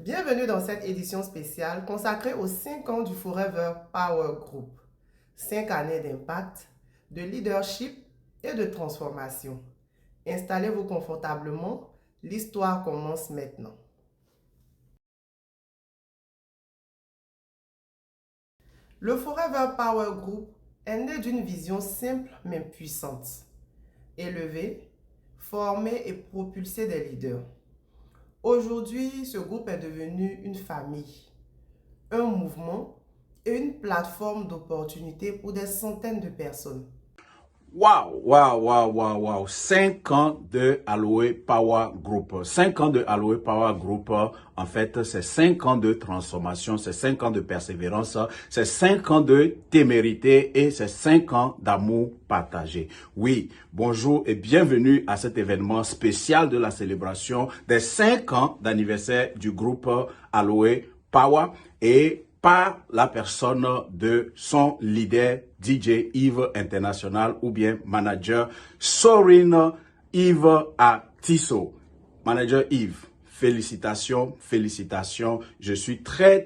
Bienvenue dans cette édition spéciale consacrée aux 5 ans du Forever Power Group. 5 années d'impact, de leadership et de transformation. Installez-vous confortablement, l'histoire commence maintenant. Le Forever Power Group est né d'une vision simple mais puissante. Élever, former et propulser des leaders. Aujourd'hui, ce groupe est devenu une famille, un mouvement et une plateforme d'opportunités pour des centaines de personnes. Wow. 5 ans de Aloe Power Group. 5 ans de Aloe Power Group, en fait, c'est 5 ans de transformation, c'est 5 ans de persévérance, c'est 5 ans de témérité et c'est 5 ans d'amour partagé. Oui, bonjour et bienvenue à cet événement spécial de la célébration des 5 ans d'anniversaire du groupe Aloe Power et par la personne de son leader DJ Yves International ou bien manager Sorin Yves Atiso. Manager Yves, félicitations. Je suis très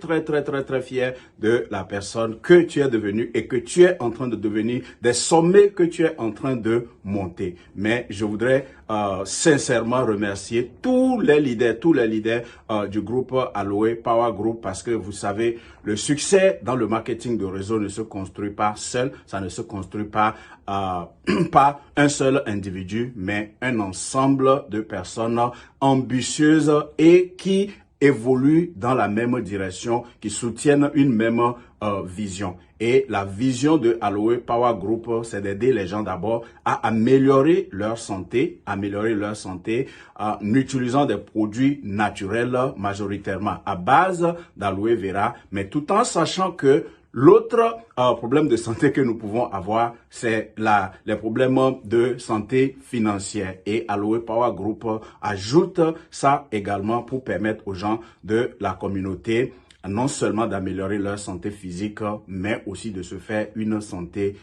fier de la personne que tu es devenue et que tu es en train de devenir, des sommets que tu es en train de monter. Mais je voudrais sincèrement remercier tous les leaders du groupe Aloe Power Group parce que vous savez, le succès dans le marketing de réseau ne se construit pas seul, ça ne se construit pas par un seul individu, mais un ensemble de personnes ambitieuses et qui évoluent dans la même direction, qui soutiennent une même vision. Et la vision de Aloe Power Group, c'est d'aider les gens d'abord à améliorer leur santé en utilisant des produits naturels majoritairement à base d'aloe vera, mais tout en sachant que l'autre problème de santé que nous pouvons avoir, c'est les problèmes de santé financière. Et Aloe Power Group ajoute ça également pour permettre aux gens de la communauté non seulement d'améliorer leur santé physique, mais aussi de se faire une santé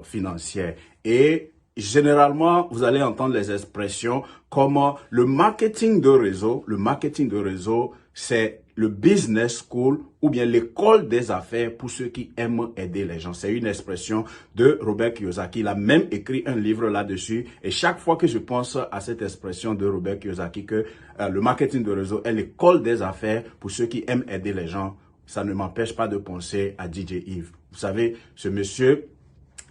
financière. Et généralement, vous allez entendre les expressions comme le marketing de réseau. Le marketing de réseau, c'est le business school ou bien l'école des affaires pour ceux qui aiment aider les gens. C'est une expression de Robert Kiyosaki. Il a même écrit un livre là-dessus. Et chaque fois que je pense à cette expression de Robert Kiyosaki, que le marketing de réseau est l'école des affaires pour ceux qui aiment aider les gens, ça ne m'empêche pas de penser à DJ Yves. Vous savez, ce monsieur,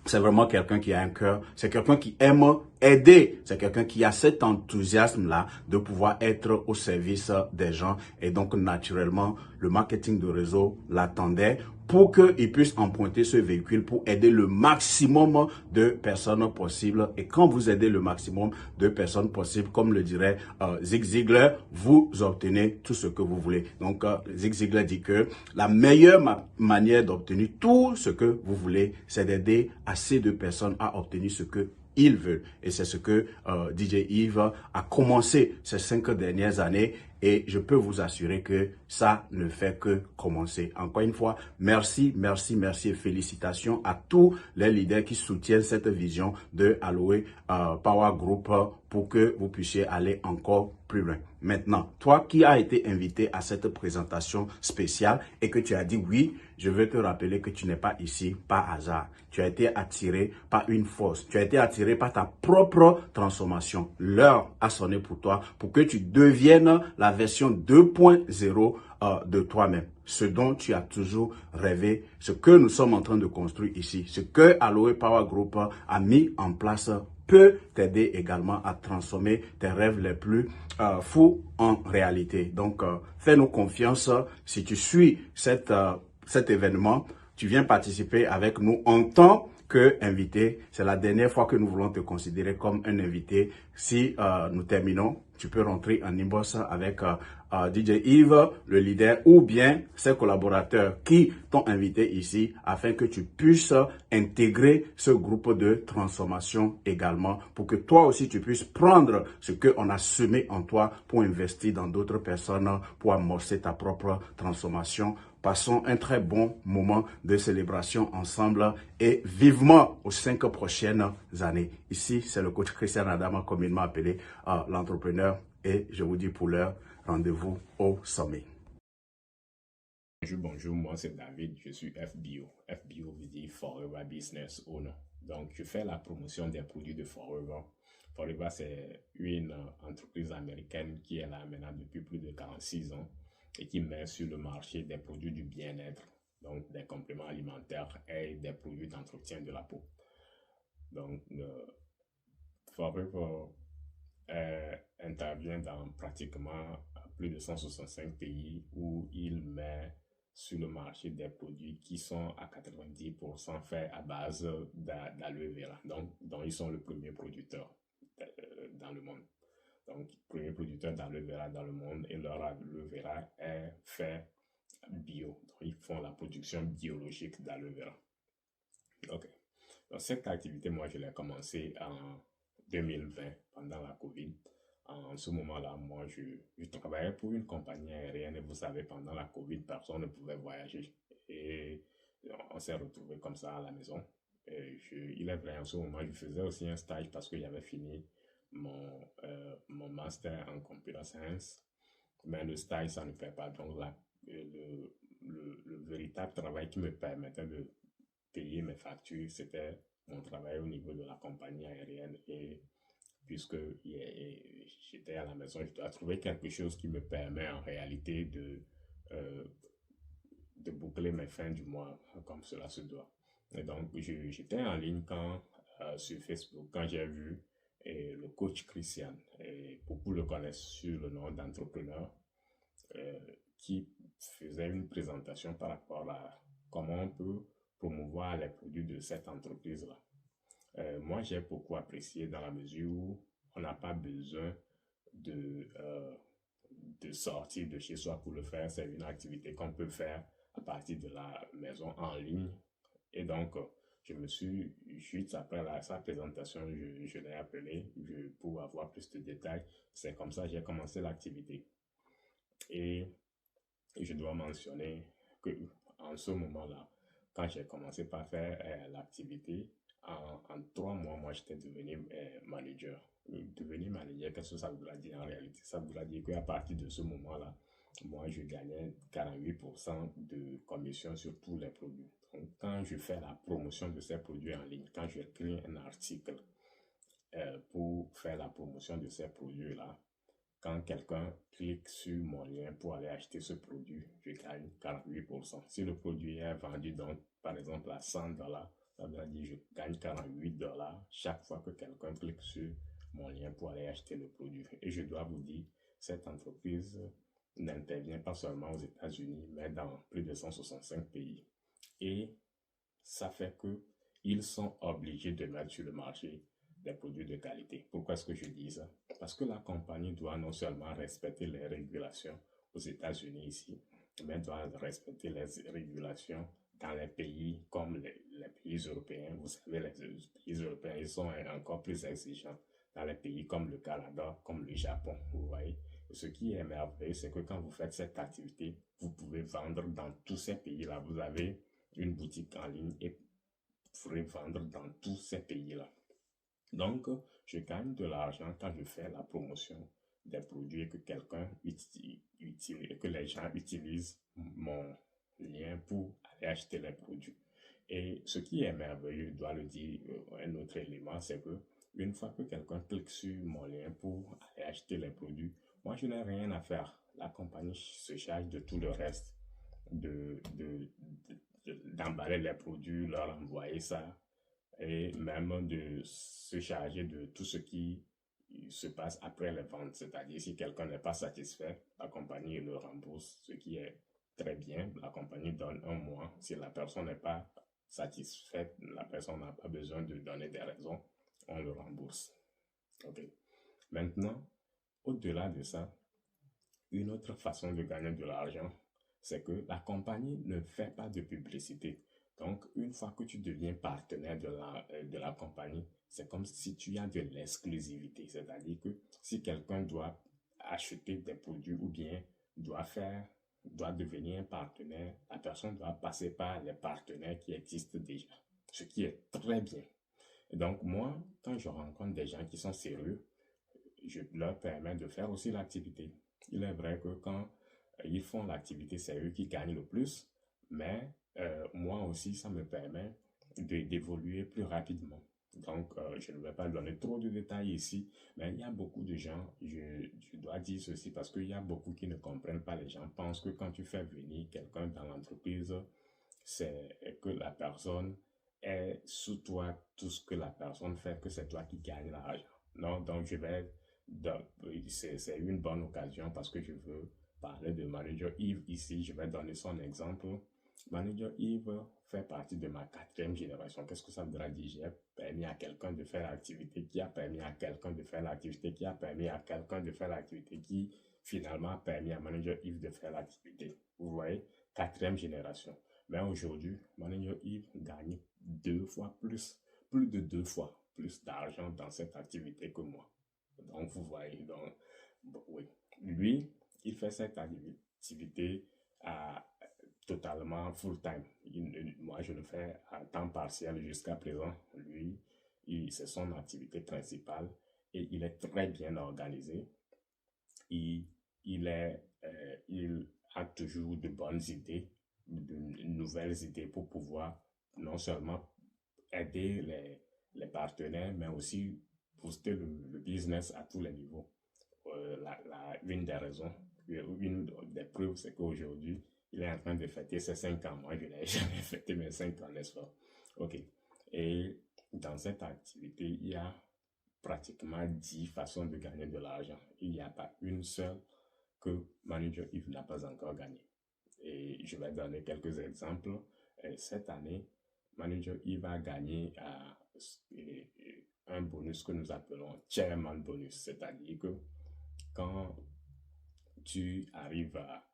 c'est vraiment quelqu'un qui a un cœur, c'est quelqu'un qui aime aider, c'est quelqu'un qui a cet enthousiasme-là de pouvoir être au service des gens. Et donc, naturellement, le marketing de réseau l'attendait pour qu'il puisse emprunter ce véhicule pour aider le maximum de personnes possibles. Et quand vous aidez le maximum de personnes possibles, comme le dirait Zig Ziglar, vous obtenez tout ce que vous voulez. Donc, Zig Ziglar dit que la meilleure manière d'obtenir tout ce que vous voulez, c'est d'aider assez de personnes à obtenir ce que ils veulent. Et c'est ce que DJ Yves a commencé ces 5 dernières années. Et je peux vous assurer que ça ne fait que commencer. Encore une fois, merci et félicitations à tous les leaders qui soutiennent cette vision de Aloe Power Group pour que vous puissiez aller encore plus loin. Maintenant, toi qui as été invité à cette présentation spéciale et que tu as dit oui, je veux te rappeler que tu n'es pas ici par hasard. Tu as été attiré par une force. Tu as été attiré par ta propre transformation. L'heure a sonné pour toi pour que tu deviennes la version 2.0 de toi-même. Ce dont tu as toujours rêvé, ce que nous sommes en train de construire ici, ce que Aloe Power Group a mis en place peut t'aider également à transformer tes rêves les plus fous en réalité. Donc, fais-nous confiance. Si tu suis cet événement, tu viens participer avec nous en tant qu'invité. C'est la dernière fois que nous voulons te considérer comme un invité. Si nous terminons, tu peux rentrer en inbox avec DJ Yves, le leader, ou bien ses collaborateurs qui t'ont invité ici afin que tu puisses intégrer ce groupe de transformation également pour que toi aussi tu puisses prendre ce qu'on a semé en toi pour investir dans d'autres personnes, pour amorcer ta propre transformation. Passons un très bon moment de célébration ensemble et vivement aux 5 prochaines années. Ici, c'est le coach Christian Adama, communément appelé l'entrepreneur. Et je vous dis pour l'heure, rendez-vous au sommet. Bonjour, moi c'est David, je suis FBO. FBO veut dire Forever Business Owner. Donc, je fais la promotion des produits de Forever. Forever, c'est une entreprise américaine qui est là maintenant depuis plus de 46 ans et qui met sur le marché des produits du bien-être, donc des compléments alimentaires et des produits d'entretien de la peau. Donc, Forever intervient dans pratiquement plus de 165 pays où il met sur le marché des produits qui sont à 90% faits à base d'aloe vera. Donc, ils sont le premier producteur dans le monde. Donc, premier producteur d'aloe vera dans le monde, et leur aloe vera est fait bio. Donc, ils font la production biologique d'aloe vera. Ok. Donc, cette activité, moi, je l'ai commencée en 2020, pendant la COVID. En ce moment-là, moi, je travaillais pour une compagnie aérienne et vous savez, pendant la COVID, personne ne pouvait voyager. Et on s'est retrouvés comme ça à la maison. Il est vrai, en ce moment, je faisais aussi un stage parce que j'avais fini mon master en computer science. Mais le stage, ça ne fait pas. Donc là, le véritable travail qui me permettait de payer mes factures, c'était mon travail au niveau de la compagnie aérienne. Et puisque j'étais à la maison, je dois trouver quelque chose qui me permet en réalité euh, de boucler mes fins du mois comme cela se doit. Et donc, j'étais en ligne sur Facebook quand j'ai vu le coach Christian, et beaucoup le connaissent sur le nom d'entrepreneur, euh, qui faisait une présentation par rapport à comment on peut promouvoir les produits de cette entreprise-là. Moi, j'ai beaucoup apprécié dans la mesure où on n'a pas besoin de, euh, de sortir de chez soi pour le faire. C'est une activité qu'on peut faire à partir de la maison en ligne. Et donc, je me suis, juste après sa présentation, je l'ai appelé pour avoir plus de détails. C'est comme ça que j'ai commencé l'activité. Et je dois mentionner que en ce moment-là, quand j'ai commencé par faire l'activité, en 3 mois, moi, j'étais devenu manager. Devenir manager, qu'est-ce que ça voudra dire en réalité? Ça voudra dire qu'à partir de ce moment-là, moi, je gagnais 48% de commission sur tous les produits. Donc, quand je fais la promotion de ces produits en ligne, quand j'écris un article pour faire la promotion de ces produits-là, quand quelqu'un clique sur mon lien pour aller acheter ce produit, je gagne 48%. Si le produit est vendu donc, par exemple, à $100, ça veut dire que je gagne $48 chaque fois que quelqu'un clique sur mon lien pour aller acheter le produit. Et je dois vous dire, cette entreprise n'intervient pas seulement aux États-Unis, mais dans plus de 165 pays. Et ça fait que ils sont obligés de mettre sur le marché des produits de qualité. Pourquoi est-ce que je dis ça? Parce que la compagnie doit non seulement respecter les régulations aux États-Unis ici, mais doit respecter les régulations dans les pays comme les pays européens. Vous savez, les pays européens, ils sont encore plus exigeants dans les pays comme le Canada, comme le Japon, vous voyez. Et ce qui est merveilleux, c'est que quand vous faites cette activité, vous pouvez vendre dans tous ces pays-là. Vous avez une boutique en ligne et vous pourrez vendre dans tous ces pays-là. Donc, je gagne de l'argent quand je fais la promotion des produits et que quelqu'un utilise, que les gens utilisent mon lien pour aller acheter les produits. Et ce qui est merveilleux, je dois le dire, un autre élément, c'est que une fois que quelqu'un clique sur mon lien pour aller acheter les produits, moi je n'ai rien à faire. La compagnie se charge de tout le reste, d'emballer les produits, leur envoyer ça, et même de se charger de tout ce qui se passe après les ventes. C'est-à-dire, si quelqu'un n'est pas satisfait, la compagnie le rembourse, ce qui est très bien. La compagnie donne 1 mois. Si la personne n'est pas satisfaite, la personne n'a pas besoin de donner des raisons, on le rembourse. Ok. Maintenant, au-delà de ça, une autre façon de gagner de l'argent, c'est que la compagnie ne fait pas de publicité. Donc, une fois que tu deviens partenaire de la compagnie, c'est comme si tu as de l'exclusivité. C'est-à-dire que si quelqu'un doit acheter des produits ou bien doit devenir un partenaire, la personne doit passer par les partenaires qui existent déjà. Ce qui est très bien. Et donc, moi, quand je rencontre des gens qui sont sérieux, je leur permets de faire aussi l'activité. Il est vrai que quand ils font l'activité, c'est eux qui gagnent le plus, mais moi aussi, ça me permet d'évoluer plus rapidement. Donc, je ne vais pas donner trop de détails ici, mais il y a beaucoup de gens, je dois dire ceci parce qu'il y a beaucoup qui ne comprennent pas. Les gens pensent que quand tu fais venir quelqu'un dans l'entreprise, c'est que la personne est sous toi, tout ce que la personne fait, que c'est toi qui gagne l'argent. Non, donc c'est une bonne occasion parce que je veux parler de Manager Yves ici. Je vais donner son exemple. Manager Yves fait partie de ma 4e génération. Qu'est-ce que ça voudra dire? J'ai permis à quelqu'un de faire l'activité qui a permis à quelqu'un de faire l'activité qui a permis à quelqu'un de faire l'activité qui finalement a permis à Manager Yves de faire l'activité. Vous voyez? 4e génération. Mais aujourd'hui, Manager Yves gagne 2 fois plus de 2 fois plus d'argent dans cette activité que moi. Donc, vous voyez, donc, oui. Lui, il fait cette activité à totalement full-time. Moi, je le fais à temps partiel jusqu'à présent. Lui, c'est son activité principale et il est très bien organisé. Il, il a toujours de bonnes idées, de nouvelles idées pour pouvoir non seulement aider les partenaires, mais aussi booster le business à tous les niveaux. Une des raisons, une des preuves, c'est qu'aujourd'hui, il est en train de fêter ses 5 ans. Moi, je n'ai jamais fêté mes 5 ans, n'est-ce pas? OK. Et dans cette activité, il y a pratiquement 10 façons de gagner de l'argent. Il n'y a pas une seule que Manager Yves n'a pas encore gagné. Et je vais donner quelques exemples. Cette année, Manager Yves a gagné un bonus que nous appelons Chairman Bonus, c'est-à-dire que quand tu arrives à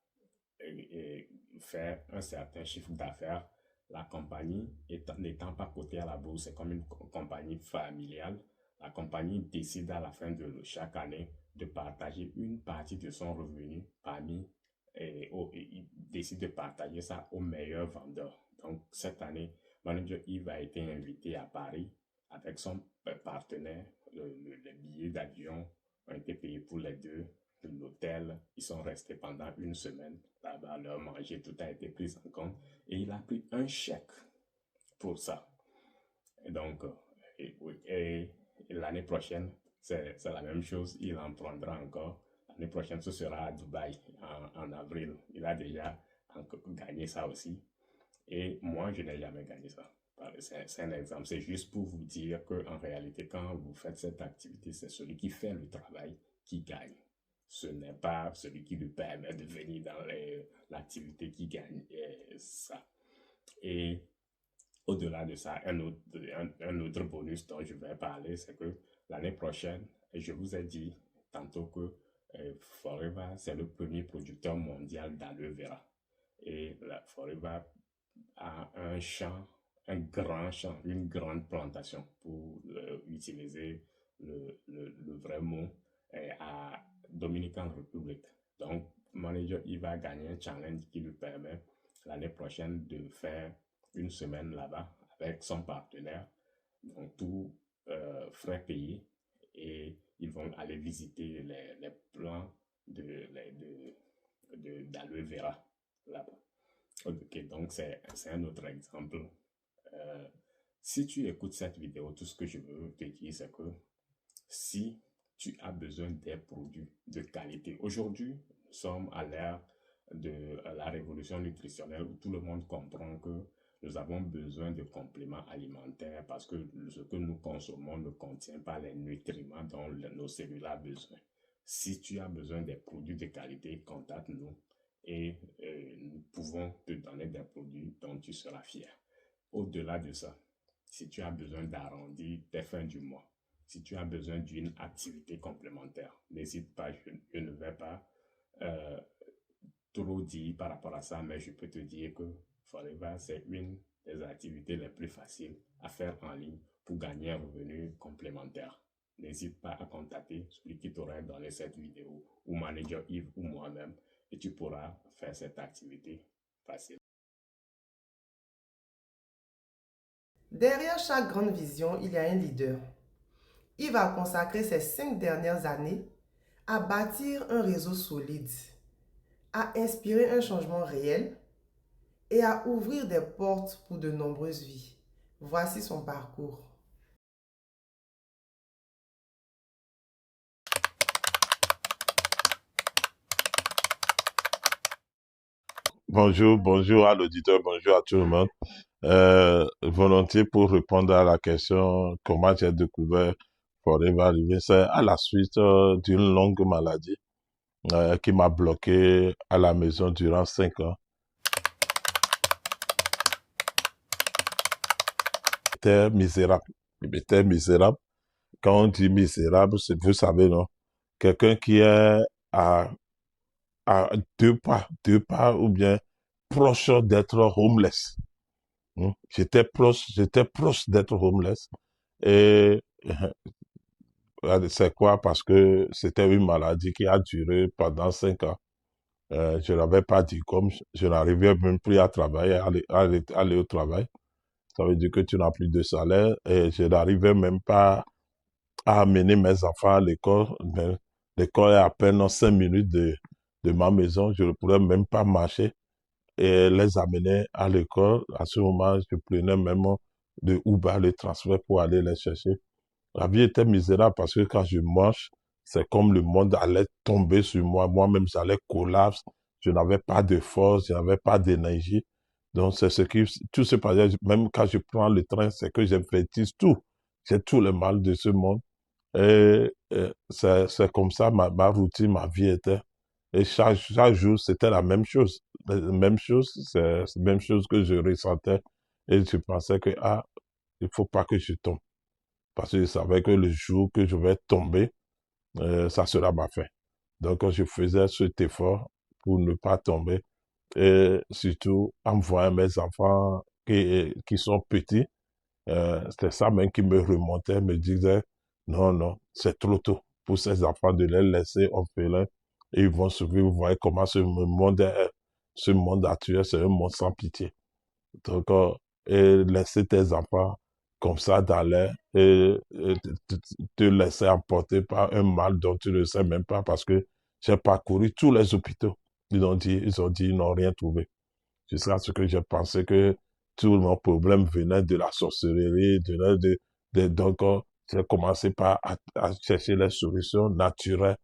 faire un certain chiffre d'affaires, la compagnie n'étant pas cotée à la bourse, c'est comme une compagnie familiale. La compagnie décide à la fin de chaque année de partager une partie de son revenu parmi il décide de partager ça aux meilleurs vendeurs. Donc cette année, Manager Yves a été invité à Paris avec son partenaire. Les billets d'avion ont été payés pour les deux. L'hôtel, ils sont restés pendant une semaine là-bas, leur manger, tout a été pris en compte et il a pris un chèque pour ça. Et donc, et l'année prochaine, c'est la même chose, il en prendra encore. L'année prochaine, ce sera à Dubaï en avril. Il a déjà gagné ça aussi. Et moi, je n'ai jamais gagné ça. C'est un exemple. C'est juste pour vous dire qu'en réalité, quand vous faites cette activité, c'est celui qui fait le travail qui gagne. Ce n'est pas celui qui lui permet de venir dans l'activité qui gagne ça. Et au-delà de ça, un autre bonus dont je vais parler, c'est que l'année prochaine, je vous ai dit tantôt que Forever, c'est le premier producteur mondial d'aloe vera. Et Forever a un champ, un grand champ, une grande plantation pour utiliser le vrai mot à Dominican Republic. Donc, Manager, il va gagner un challenge qui lui permet l'année prochaine de faire une semaine là-bas avec son partenaire. Donc, tout frais payés et ils vont aller visiter les plants d'aloe vera là-bas. Ok, donc c'est un autre exemple. Si tu écoutes cette vidéo, tout ce que je veux te dire, c'est que si tu as besoin des produits de qualité, aujourd'hui, nous sommes à l'ère de la révolution nutritionnelle où tout le monde comprend que nous avons besoin de compléments alimentaires parce que ce que nous consommons ne contient pas les nutriments dont nos cellules ont besoin. Si tu as besoin des produits de qualité, contacte-nous et nous pouvons te donner des produits dont tu seras fier. Au-delà de ça, si tu as besoin d'arrondir tes fins du mois, si tu as besoin d'une activité complémentaire, n'hésite pas, je ne vais pas trop dire par rapport à ça, mais je peux te dire que Forever, c'est une des activités les plus faciles à faire en ligne pour gagner un revenu complémentaire. N'hésite pas à contacter celui qui t'aurait donné cette vidéo, ou Manager Yves ou moi-même, et tu pourras faire cette activité facile. Derrière chaque grande vision, il y a un leader. Il va consacrer ses 5 dernières années à bâtir un réseau solide, à inspirer un changement réel et à ouvrir des portes pour de nombreuses vies. Voici son parcours. Bonjour à l'auditeur, bonjour à tout le monde. Volontiers pour répondre à la question comment j'ai découvert Forever Living, c'est à la suite d'une longue maladie qui m'a bloqué à la maison durant 5 ans. J'étais misérable. J'étais misérable. Quand on dit misérable, vous savez, non? Quelqu'un qui est à, à deux pas ou bien proche d'être homeless. J'étais proche d'être homeless. Et c'est quoi? Parce que c'était une maladie qui a duré pendant 5 ans. Je n'avais pas dit comme je n'arrivais même plus à travailler, aller au travail. Ça veut dire que tu n'as plus de salaire et je n'arrivais même pas à amener mes enfants à l'école. L'école est à peine 5 minutes de ma maison. Je ne pourrais même pas marcher et les amener à l'école. À ce moment, je prenais même de Uber, le transfert pour aller les chercher. La vie était misérable parce que quand je marche, c'est comme le monde allait tomber sur moi. Moi-même, j'allais collapse. Je n'avais pas de force, je n'avais pas d'énergie. Donc, c'est ce qui, tout se passait. Même quand je prends le train, c'est que j'infectise tout. J'ai tout le mal de ce monde. Et c'est comme ça, ma routine, ma vie était. Et chaque jour, c'était la même chose. La même chose, c'est la même chose que je ressentais. Et je pensais que, ah, il faut pas que je tombe. Parce que je savais que le jour que je vais tomber, ça sera ma fin. Donc, je faisais cet effort pour ne pas tomber. Et surtout, en voyant mes enfants qui sont petits, c'était ça même qui me remontait, me disait, non, non, c'est trop tôt pour ces enfants de les laisser orphelins et ils vont souffrir. Vous voyez comment ce monde actuel, c'est un monde sans pitié. Donc, et laisser tes enfants comme ça dans l'air et te laisser emporter par un mal dont tu ne sais même pas parce que j'ai parcouru tous les hôpitaux. Ils ont dit, ils n'ont rien trouvé. Jusqu'à ce que j'ai pensé que tout mon problème venait de la sorcellerie, donc, j'ai commencé à chercher les solutions naturelles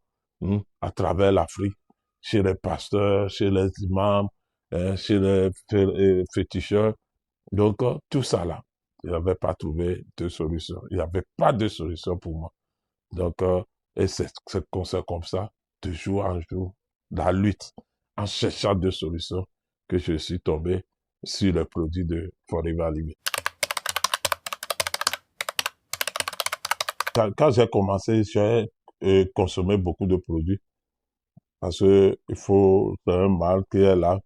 à travers l'Afrique, chez les pasteurs, chez les imams, chez les féticheurs. Donc, tout ça là, je n'avais pas trouvé de solution. Il n'y avait pas de solution pour moi. Donc, et c'est comme ça, de jour en jour, la lutte, en cherchant des solutions, que je suis tombé sur le produit de Forever Living. Quand j'ai commencé, j'ai consommé beaucoup de produits parce que c'est un mal qui est là.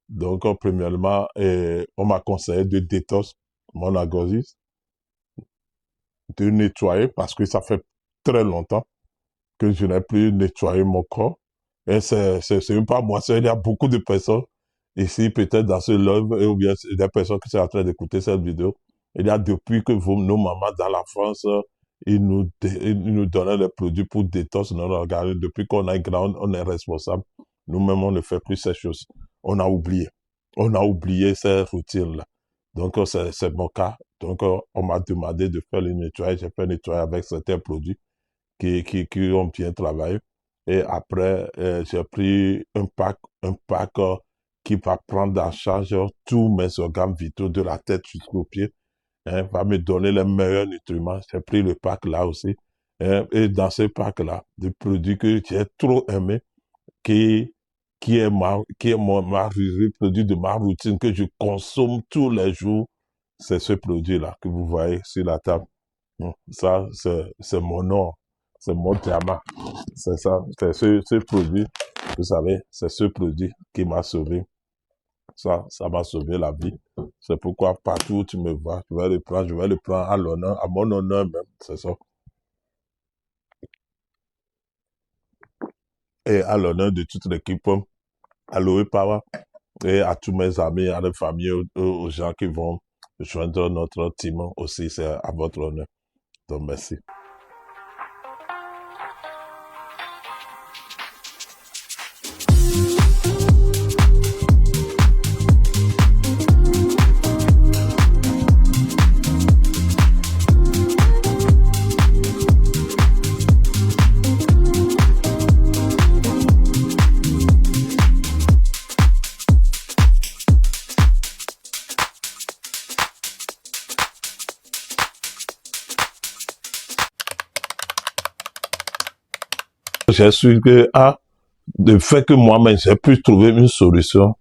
Donc, premièrement, on m'a conseillé de détox mon organisme, de nettoyer parce que ça fait très longtemps que je n'ai plus nettoyé mon corps. Et c'est même pas moi, il y a beaucoup de personnes ici, peut-être dans ce live, ou bien des personnes qui sont en train d'écouter cette vidéo. Il y a depuis que nos mamans dans la France, ils nous donnaient les produits pour détox nos organes. Depuis qu'on est grand, on est responsable. Nous-mêmes, on ne fait plus ces choses. On a oublié. On a oublié ces routines-là. Donc, c'est mon cas. Donc, on m'a demandé de faire le nettoyage. J'ai fait le nettoyage avec certains produits qui ont bien travaillé. Et après, j'ai pris un pack qui va prendre en charge tous mes organes vitaux de la tête jusqu'aux pieds, va me donner les meilleurs nutriments. J'ai pris le pack là aussi. Et dans ce pack-là, des produits que j'ai trop aimé, qui, qui est produit de ma routine que je consomme tous les jours, c'est ce produit-là que vous voyez sur la table. Ça, c'est mon or, c'est mon diamant. C'est ça, c'est ce produit, vous savez, c'est ce produit qui m'a sauvé. Ça m'a sauvé la vie. C'est pourquoi partout où tu me vois, je vais le prendre à l'honneur, à mon honneur même, c'est ça. Et à l'honneur de toute l'équipe, Aloe Power, et à tous mes amis, à la famille, aux gens qui vont joindre notre team aussi, c'est à votre honneur. Donc, merci. j'ai su que, le fait que moi-même, j'ai pu trouver une solution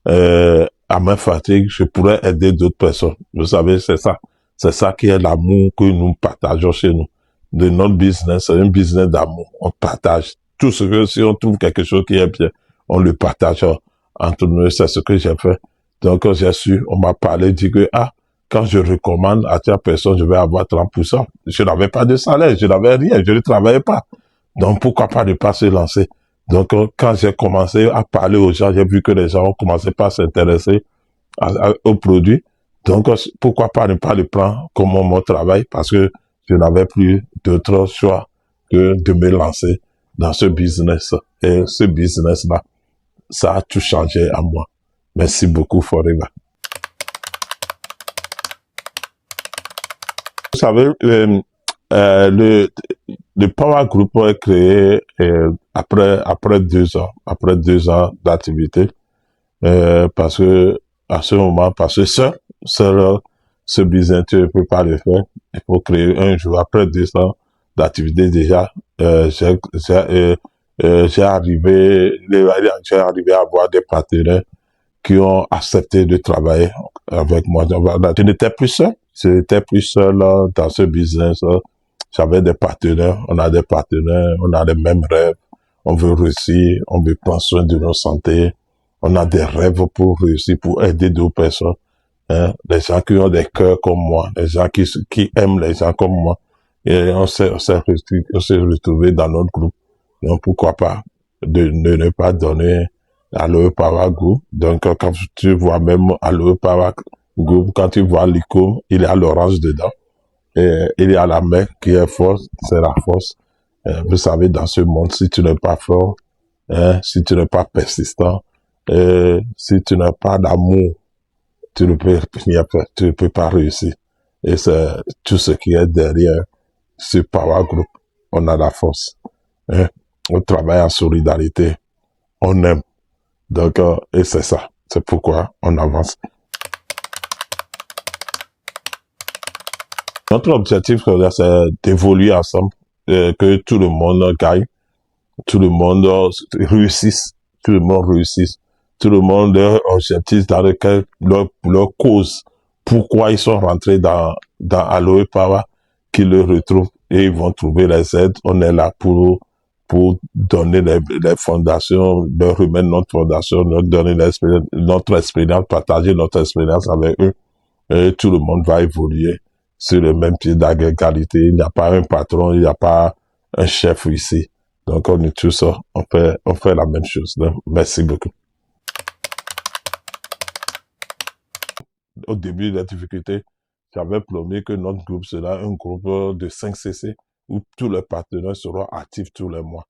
à ma fatigue, je pourrais aider d'autres personnes. Vous savez, c'est ça. C'est ça qui est l'amour que nous partageons chez nous. De notre business, c'est un business d'amour. On partage tout ce que, si on trouve quelque chose qui est bien, on le partage entre nous. C'est ce que j'ai fait. Donc, j'ai su, on m'a parlé, dit que, quand je recommande à telle personne, je vais avoir 30%. Je n'avais pas de salaire, je n'avais rien, je ne travaillais pas. Donc, pourquoi pas ne pas se lancer? Donc, quand j'ai commencé à parler aux gens, j'ai vu que les gens ont commencé par s'intéresser aux produits. Donc, pourquoi pas ne pas le prendre comme mon travail? Parce que je n'avais plus d'autre choix que de me lancer dans ce business. Et ce business-là, ça a tout changé à moi. Merci beaucoup, Forever. Vous savez, le Power Group est créé après 2 ans d'activité, parce que à ce moment, parce que seul ce business, tu ne peux pas le faire. Il faut créer un jour. Après 2 ans d'activité déjà, j'ai arrivé à avoir des partenaires qui ont accepté de travailler avec moi. Je n'étais plus seul. Je n'étais plus seul dans ce business. J'avais des partenaires. On a des partenaires. On a les mêmes rêves. On veut réussir. On veut prendre soin de nos santé. On a des rêves pour réussir, pour aider d'autres personnes. Hein? Des gens qui ont des cœurs comme moi. Des gens qui aiment les gens comme moi. Et on s'est retrouvés dans notre groupe. Donc, pourquoi pas de ne pas donner Aloe Power Group. Donc, quand tu vois même Aloe Power Group, quand tu vois l'icône, il y a l'orange dedans. Et il y a la main qui est forte, c'est la force. Vous savez, dans ce monde, si tu n'es pas fort, si tu n'es pas persistant, si tu n'as pas d'amour, tu ne peux pas réussir. Et c'est tout ce qui est derrière ce Power Group. On a la force. On travaille en solidarité. On aime. Donc, et c'est ça. C'est pourquoi on avance. Notre objectif, c'est d'évoluer ensemble, que tout le monde gagne, tout le monde réussisse, tout le monde réussisse, tout le monde leur objectif dans lequel leur cause, pourquoi ils sont rentrés dans Aloe Power, qu'ils le retrouvent et ils vont trouver les aides. On est là pour donner les fondations, leur remettre notre fondation, leur donner notre expérience, partager notre expérience avec eux. Et tout le monde va évoluer sur le même pied d'égalité. Il n'y a pas un patron, il n'y a pas un chef ici. Donc, on est tous, on fait la même chose. Donc, merci beaucoup. Au début de la difficulté, j'avais promis que notre groupe sera un groupe de 5 CC où tous les partenaires seront actifs tous les mois.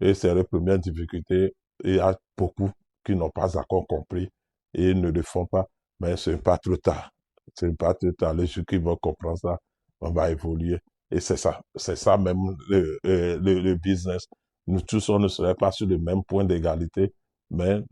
Et c'est la première difficulté. Il y a beaucoup qui n'ont pas encore compris et ne le font pas. Mais ce n'est pas trop tard. Ce n'est pas trop tard. Les gens qui vont comprendre ça, on va évoluer. Et c'est ça même le business. Nous tous, on ne serait pas sur le même point d'égalité, mais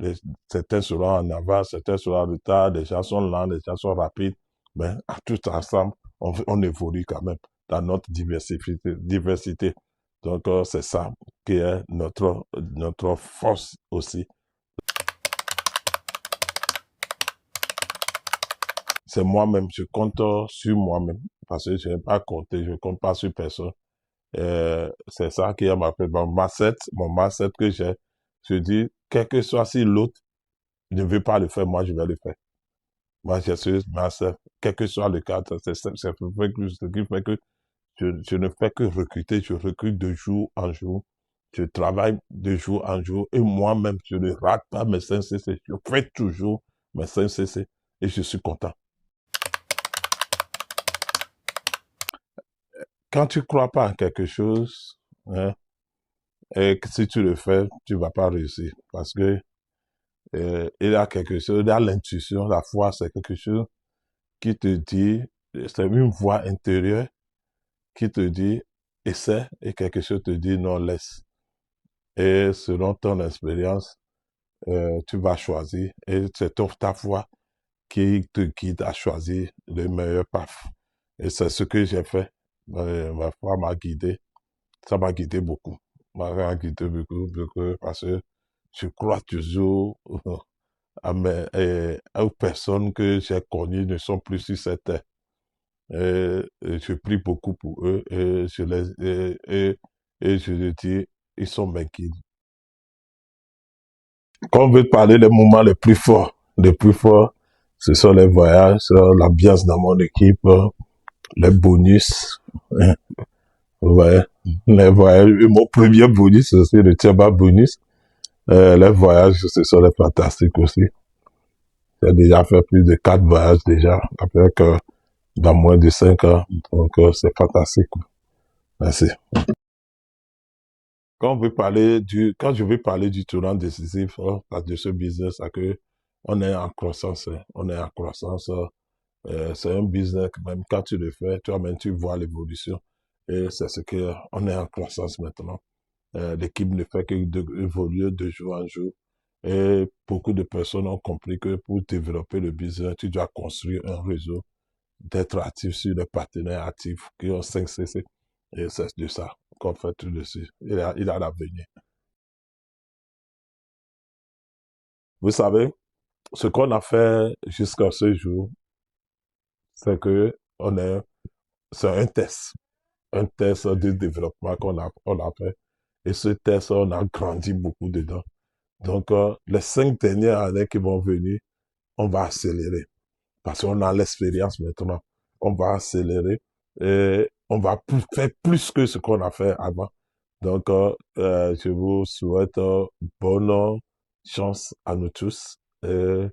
certains seront en avant, certains seront en retard, les gens sont lents, les gens sont rapides. Mais à tout ensemble, on évolue quand même dans notre diversité. Donc, c'est ça qui est notre force aussi. C'est moi-même, je compte sur moi-même, parce que je n'ai pas compté, je ne compte pas sur personne. C'est ça qui est mon mindset que j'ai. Je dis, quel que soit si l'autre ne veut pas le faire, moi, je vais le faire. Moi, j'ai ce mindset, quel que soit le cas, c'est ce qui fait que je ne fais que recruter, je recrute de jour en jour. Je travaille de jour en jour et moi-même, je ne rate pas mes 5 CC. Je fais toujours mes 5 CC et je suis content. Quand tu ne crois pas en quelque chose, hein, et que si tu le fais, tu ne vas pas réussir. Parce que il y a quelque chose, il y a l'intuition, la foi, c'est quelque chose qui te dit, c'est une voix intérieure qui te dit, essaie, et quelque chose te dit, non, laisse. Et selon ton expérience, tu vas choisir. Et c'est ta foi qui te guide à choisir le meilleur path. Et c'est ce que j'ai fait. Ma foi m'a guidé. Ça m'a guidé beaucoup. m'avait guidé beaucoup, parce que je crois toujours aux personnes que j'ai connues ne sont plus sur cette terre. Et je prie beaucoup pour eux et je leur dis, ils sont mes guides. Quand on veut parler des moments les plus forts, ce sont les voyages, l'ambiance dans mon équipe, les bonus. Vous voyez, les voyages. Mon premier bonus, c'est le Tiaba bonus. Les voyages, ce sont les fantastiques aussi. J'ai déjà fait plus de 4 voyages déjà, avec dans moins de 5 ans. Donc, c'est fantastique. Merci. Quand je veux parler du tournant décisif de ce business, c'est que on est en croissance. On est en croissance. C'est un business que même quand tu le fais, toi-même tu vois l'évolution. Et c'est ce que on est en croissance maintenant. L'équipe ne fait que évoluer de jour en jour. Et beaucoup de personnes ont compris que pour développer le business, tu dois construire un réseau, d'être actif sur les partenaires actifs qui ont 5 CC. Et c'est de ça qu'on fait tout dessus. Il a l'avenir. Vous savez, ce qu'on a fait jusqu'à ce jour, c'est que c'est un test de développement on a fait. Et ce test, on a grandi beaucoup dedans. Donc, les 5 dernières années qui vont venir, on va accélérer. Parce qu'on a l'expérience maintenant. On va accélérer et on va faire plus que ce qu'on a fait avant. Donc, je vous souhaite bonne chance à nous tous et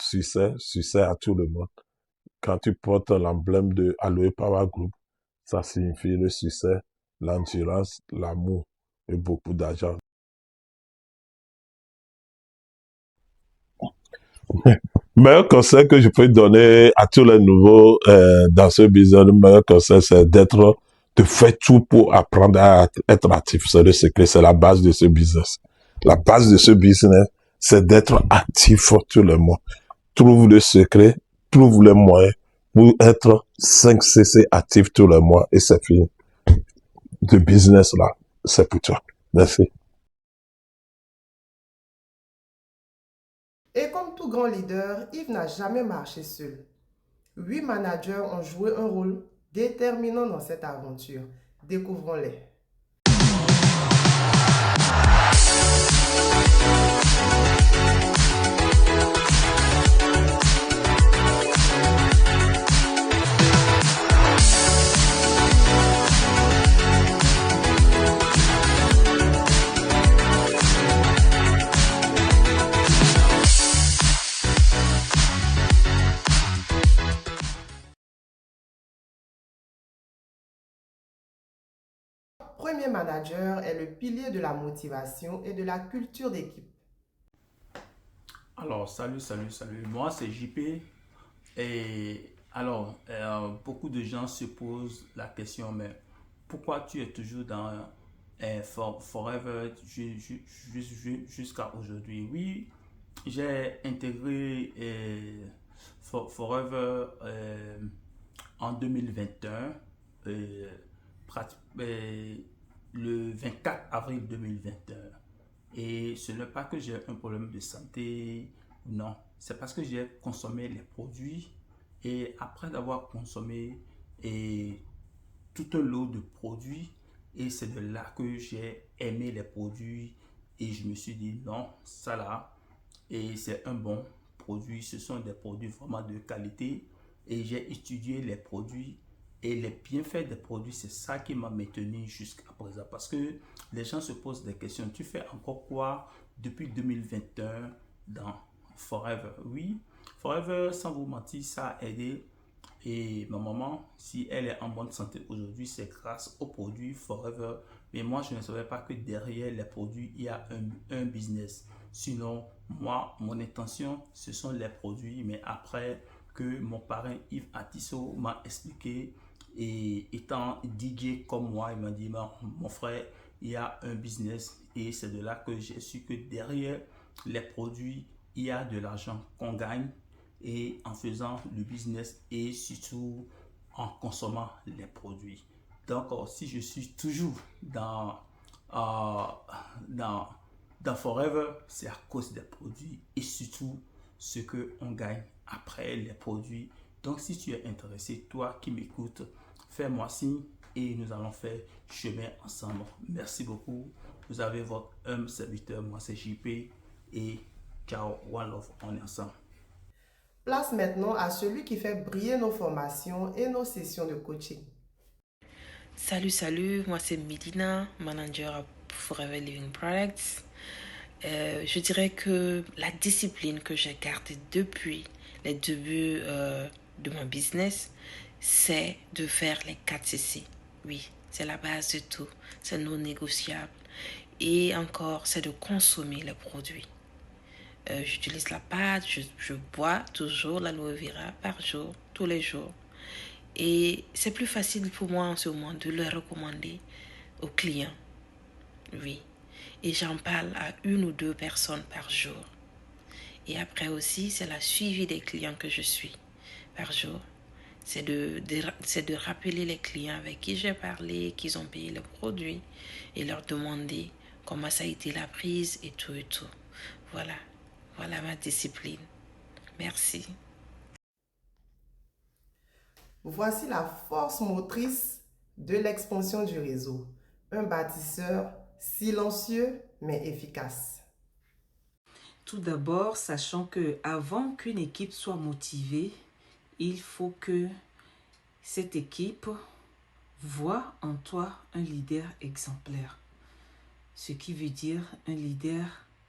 succès à tout le monde. Quand tu portes l'emblème de Aloe Power Group, ça signifie le succès, l'endurance, l'amour et beaucoup d'argent. Meilleur conseil que je peux donner à tous les nouveaux dans ce business, le meilleur conseil, c'est de faire tout pour apprendre à être actif. C'est le secret, c'est la base de ce business. La base de ce business, c'est d'être actif tout le monde. Trouve le secret, trouve les moyens pour être 5 CC actif tout le mois et c'est fini. Le business là, c'est pour toi. Merci. Et comme tout grand leader, Yves n'a jamais marché seul. 8 managers ont joué un rôle déterminant dans cette aventure. Découvrons-les. Premier manager est le pilier de la motivation et de la culture d'équipe. Alors, salut. Moi, c'est JP. Et alors, beaucoup de gens se posent la question, mais pourquoi tu es toujours dans Forever jusqu'à aujourd'hui? Oui, j'ai intégré Forever en 2021, euh, le 24 avril 2021. Et ce n'est pas que j'ai un problème de santé, non. C'est parce que j'ai consommé les produits et après d'avoir consommé tout un lot de produits, et c'est de là que j'ai aimé les produits et je me suis dit non, ça là, et c'est un bon produit, ce sont des produits vraiment de qualité et j'ai étudié les produits et les bienfaits des produits, c'est ça qui m'a maintenu jusqu'à présent. Parce que les gens se posent des questions. Tu fais encore quoi depuis 2021 dans Forever? Oui, Forever, sans vous mentir, ça a aidé. Et ma maman, si elle est en bonne santé aujourd'hui, c'est grâce aux produits Forever. Mais moi, je ne savais pas que derrière les produits, il y a un business. Sinon, moi, mon intention, ce sont les produits. Mais après que mon parrain Yves Atisso m'a expliqué, et étant DJ comme moi, il m'a dit, mon frère, il y a un business. Et c'est de là que j'ai su que derrière les produits, il y a de l'argent qu'on gagne et en faisant le business et surtout en consommant les produits. Donc, si je suis toujours dans dans, dans Forever, c'est à cause des produits et surtout ce qu'on gagne après les produits. Donc, si tu es intéressé, toi qui m'écoutes, fais-moi signe et nous allons faire chemin ensemble. Merci beaucoup. Vous avez votre humble serviteur. Moi, c'est JP et ciao, one love, on est ensemble. Place maintenant à celui qui fait briller nos formations et nos sessions de coaching. Salut, moi c'est Medina, manager à Forever Living Products. Je dirais que la discipline que j'ai gardée depuis les débuts de mon business, c'est de faire les 4 CC. Oui, c'est la base de tout, c'est non négociable. Et encore, c'est de consommer les produits. J'utilise la pâte, je bois toujours l'aloe vera par jour, tous les jours. Et c'est plus facile pour moi en ce moment de le recommander aux clients. Oui. Et j'en parle à 1 ou 2 personnes par jour. Et après aussi, c'est la suivi des clients que je suis par jour. C'est de rappeler les clients avec qui j'ai parlé, qu'ils ont payé le produit et leur demander comment ça a été la prise et tout et tout. Voilà ma discipline. Merci. Voici la force motrice de l'expansion du réseau. Un bâtisseur silencieux mais efficace. Tout d'abord, sachant que avant qu'une équipe soit motivée, il faut que cette équipe voit en toi un leader exemplaire. Ce qui veut dire un leader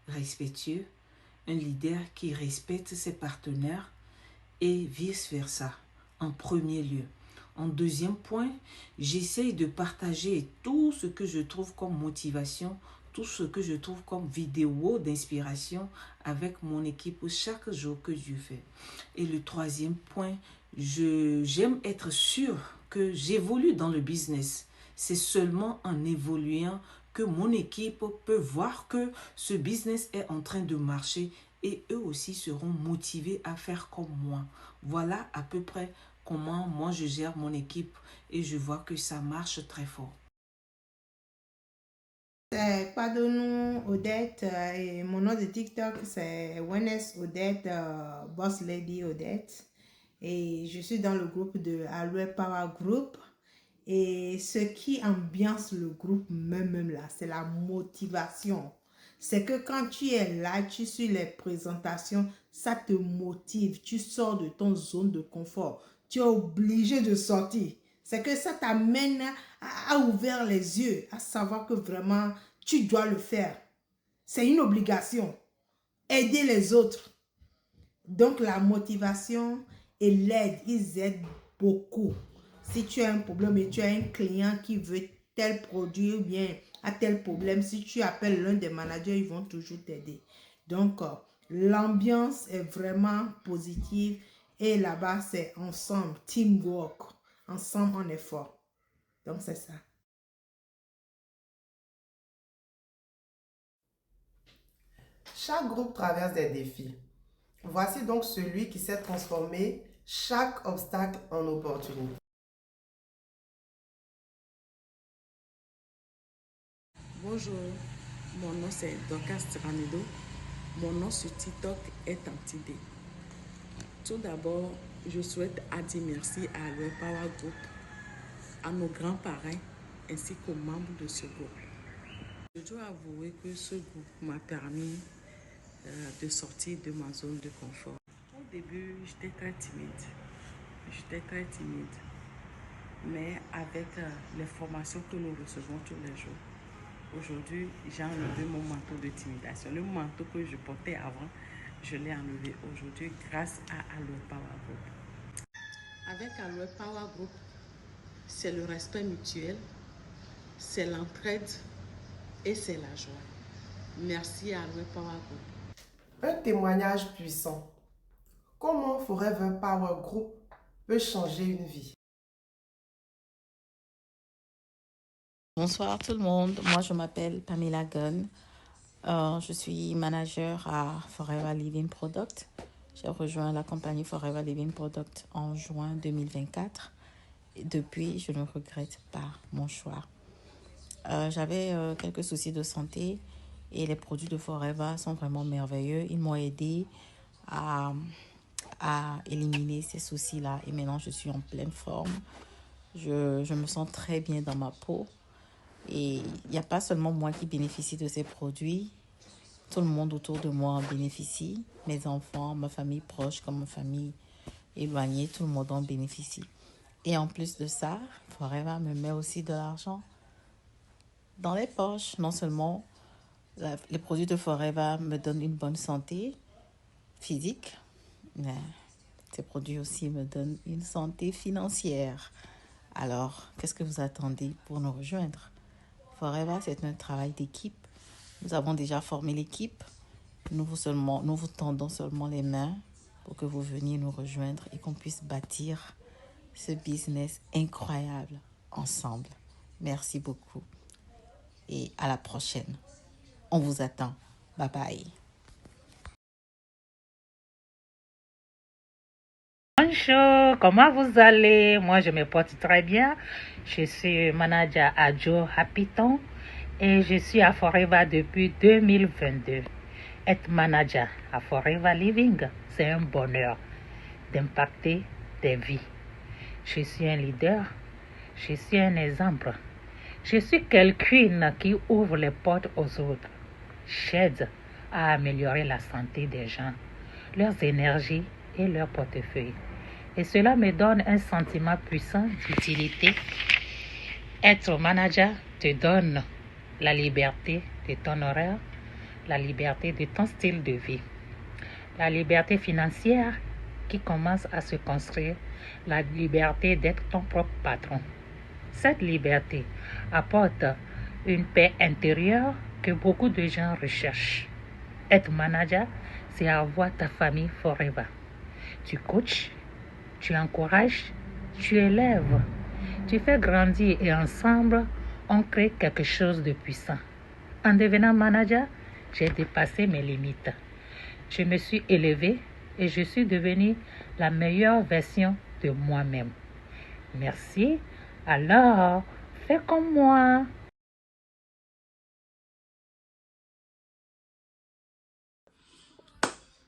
respectueux, un leader qui respecte ses partenaires et vice-versa, en premier lieu. En deuxième point, j'essaye de partager tout ce que je trouve comme motivation, tout ce que je trouve comme vidéo d'inspiration avec mon équipe chaque jour que Dieu fait. Et le troisième point, j'aime être sûr que j'évolue dans le business. C'est seulement en évoluant que mon équipe peut voir que ce business est en train de marcher et eux aussi seront motivés à faire comme moi. Voilà à peu près comment moi je gère mon équipe et je vois que ça marche très fort. C'est Padonou Odette et mon nom de TikTok c'est Wellness Odette, Boss Lady Odette. Et je suis dans le groupe de Aloe Power Group. Et ce qui ambiance le groupe même là, c'est la motivation. C'est que quand tu es là, tu suis les présentations, ça te motive. Tu sors de ton zone de confort. Tu es obligé de sortir. C'est que ça t'amène à ouvrir les yeux, à savoir que vraiment, tu dois le faire. C'est une obligation. Aider les autres. Donc, la motivation et l'aide, ils aident beaucoup. Si tu as un problème et tu as un client qui veut tel produit ou bien a tel problème, si tu appelles l'un des managers, ils vont toujours t'aider. Donc, l'ambiance est vraiment positive et là-bas, c'est ensemble, teamwork. Ensemble, on est fort. Donc, c'est ça. Chaque groupe traverse des défis. Voici donc celui qui sait transformer chaque obstacle en opportunité. Bonjour, mon nom c'est Dorcas Tiranido. Mon nom sur TikTok est Antidé. Tout d'abord, je souhaite dire merci à Aloe Power Group, à nos grands-parents ainsi qu'aux membres de ce groupe. Je dois avouer que ce groupe m'a permis de sortir de ma zone de confort. Au début, j'étais très timide. Mais avec les formations que nous recevons tous les jours, aujourd'hui, j'ai enlevé mon manteau de timidation. Le manteau que je portais avant, je l'ai enlevé aujourd'hui grâce à Aloe Power Group. Avec Aloe Power Group, c'est le respect mutuel, c'est l'entraide et c'est la joie. Merci à Aloe Power Group. Un témoignage puissant. Comment Forever Power Group peut changer une vie? Bonsoir tout le monde, moi je m'appelle Pamela Gunn, je suis manager à Forever Living Product. J'ai rejoint la compagnie Forever Living Product en juin 2024 et depuis je ne regrette pas mon choix. J'avais quelques soucis de santé et les produits de Forever sont vraiment merveilleux. Ils m'ont aidé à éliminer ces soucis-là et maintenant je suis en pleine forme. Je me sens très bien dans ma peau et il n'y a pas seulement moi qui bénéficie de ces produits. Tout le monde autour de moi en bénéficie. Mes enfants, ma famille proche comme ma famille éloignée, tout le monde en bénéficie. Et en plus de ça, Forever me met aussi de l'argent dans les poches. Non seulement les produits de Forever me donnent une bonne santé physique, mais ces produits aussi me donnent une santé financière. Alors, qu'est-ce que vous attendez pour nous rejoindre? Forever, c'est un travail d'équipe. Nous avons déjà formé l'équipe. Nous vous tendons seulement les mains pour que vous veniez nous rejoindre et qu'on puisse bâtir ce business incroyable ensemble. Merci beaucoup et à la prochaine. On vous attend. Bye bye. Bonjour, comment vous allez? Moi, je me porte très bien. Je suis manager à Joe Hapiton et je suis à Forever depuis 2022. Être manager à Forever Living, c'est un bonheur d'impacter des vies. Je suis un leader, je suis un exemple. Je suis quelqu'un qui ouvre les portes aux autres. J'aide à améliorer la santé des gens, leurs énergies et leur portefeuille. Et cela me donne un sentiment puissant d'utilité. Être manager te donne la liberté de ton horaire, la liberté de ton style de vie, la liberté financière qui commence à se construire, la liberté d'être ton propre patron. Cette liberté apporte une paix intérieure que beaucoup de gens recherchent. Être manager, c'est avoir ta famille forever. Tu coaches, tu encourages, tu élèves, tu fais grandir et ensemble, on crée quelque chose de puissant. En devenant manager, j'ai dépassé mes limites. Je me suis élevée et je suis devenue la meilleure version de moi-même. Merci. Alors, fais comme moi.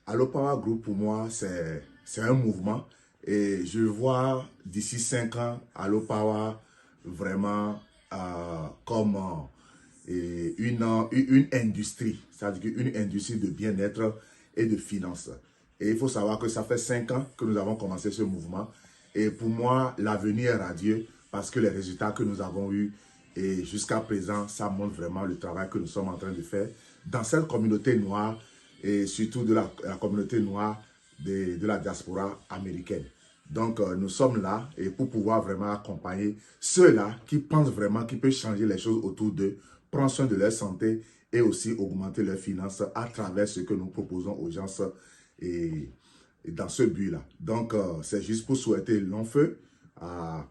Allo Power Group, pour moi, c'est un mouvement. Et je vois d'ici 5 ans, Allo Power vraiment comme une industrie. C'est-à-dire une industrie de bien-être et de finances. Et il faut savoir que ça fait 5 ans que nous avons commencé ce mouvement. Et pour moi, l'avenir est radieux parce que les résultats que nous avons eus et jusqu'à présent, ça montre vraiment le travail que nous sommes en train de faire dans cette communauté noire et surtout de la communauté noire de la diaspora américaine. Donc, nous sommes là et pour pouvoir vraiment accompagner ceux-là qui pensent vraiment qu'ils peuvent changer les choses autour d'eux, prendre soin de leur santé et aussi augmenter leurs finances à travers ce que nous proposons aux gens et dans ce but-là. Donc, c'est juste pour souhaiter long feu à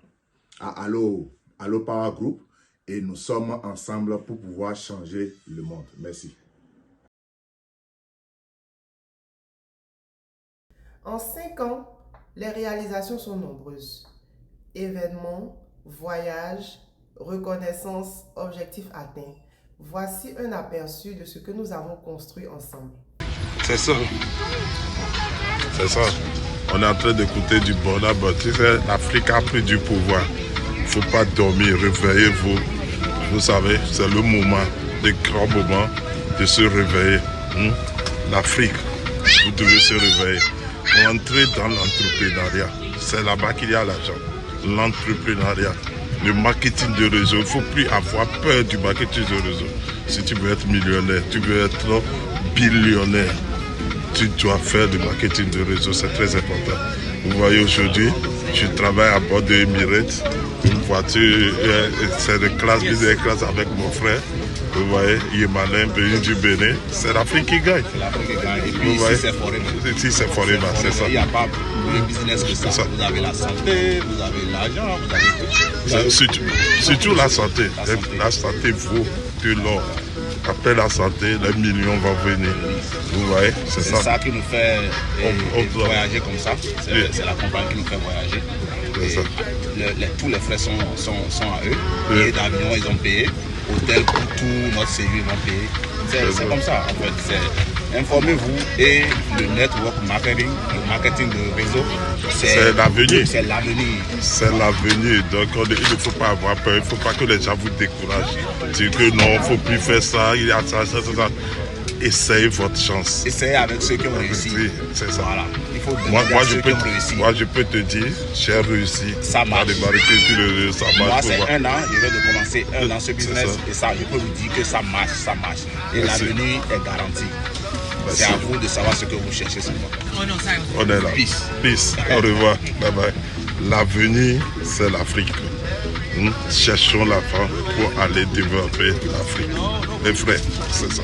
Allo Power Group et nous sommes ensemble pour pouvoir changer le monde. Merci. En 5 ans, les réalisations sont nombreuses. Événements, voyages, reconnaissance, objectifs atteints. Voici un aperçu de ce que nous avons construit ensemble. C'est ça. C'est ça. On est en train d'écouter du bonheur. Tu sais, l'Afrique a pris du pouvoir. Il ne faut pas dormir. Réveillez-vous. Vous savez, c'est le moment, le grand moment de se réveiller. L'Afrique, vous devez se réveiller. Entrez dans l'entrepreneuriat. C'est là-bas qu'il y a l'argent. L'entrepreneuriat. Le marketing de réseau. Il ne faut plus avoir peur du marketing de réseau. Si tu veux être millionnaire, tu veux être billionnaire, tu dois faire du marketing de réseau. C'est très important. Vous voyez, aujourd'hui, je travaille à bord de Emirates. Une voiture, c'est de classe, business class avec mon frère. Vous voyez, Yémalin, pays du Bénin, c'est l'Afrique qui gagne. C'est l'Afrique qui gagne. Et puis vous voyez, ici, c'est Forever. Ici, c'est Forever, c'est ça. Il n'y a pas de business que ça. Vous avez la santé, vous avez l'argent, vous avez tout. Surtout la santé. La santé vaut de l'or. Après la santé, les millions vont venir. Vous voyez, c'est ça. C'est ça qui nous fait voyager comme ça. C'est la compagnie qui nous fait voyager. Tous les frais sont à eux. Billets d'avion, ils ont payé. Hôtel pour tout notre séjour, ils vont payer. C'est comme ça, en fait. Informez-vous et le network marketing, le marketing de réseau, c'est l'avenir. C'est l'avenir. C'est l'avenir. Donc il ne faut pas avoir peur. Il ne faut pas que les gens vous découragent. Dire que non, il ne faut plus faire ça, il y a ça. Essayez votre chance. Essayez avec ceux qui ont réussi. Oui, c'est ça. Voilà. Il faut moi, je peux te dire, j'ai réussi. Ça marche. Ça marche. Moi, c'est 1 an. Je viens de commencer 1 an ce business. Et ça, je peux vous dire que ça marche. Et l'avenir est garanti. C'est à vous de savoir ce que vous cherchez sur moi. On est là. Peace. Au revoir. Bye bye. L'avenir, c'est l'Afrique. Cherchons la fin pour aller développer l'Afrique. Mes frères, c'est ça.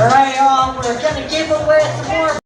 All right, y'all, we're gonna give away some more.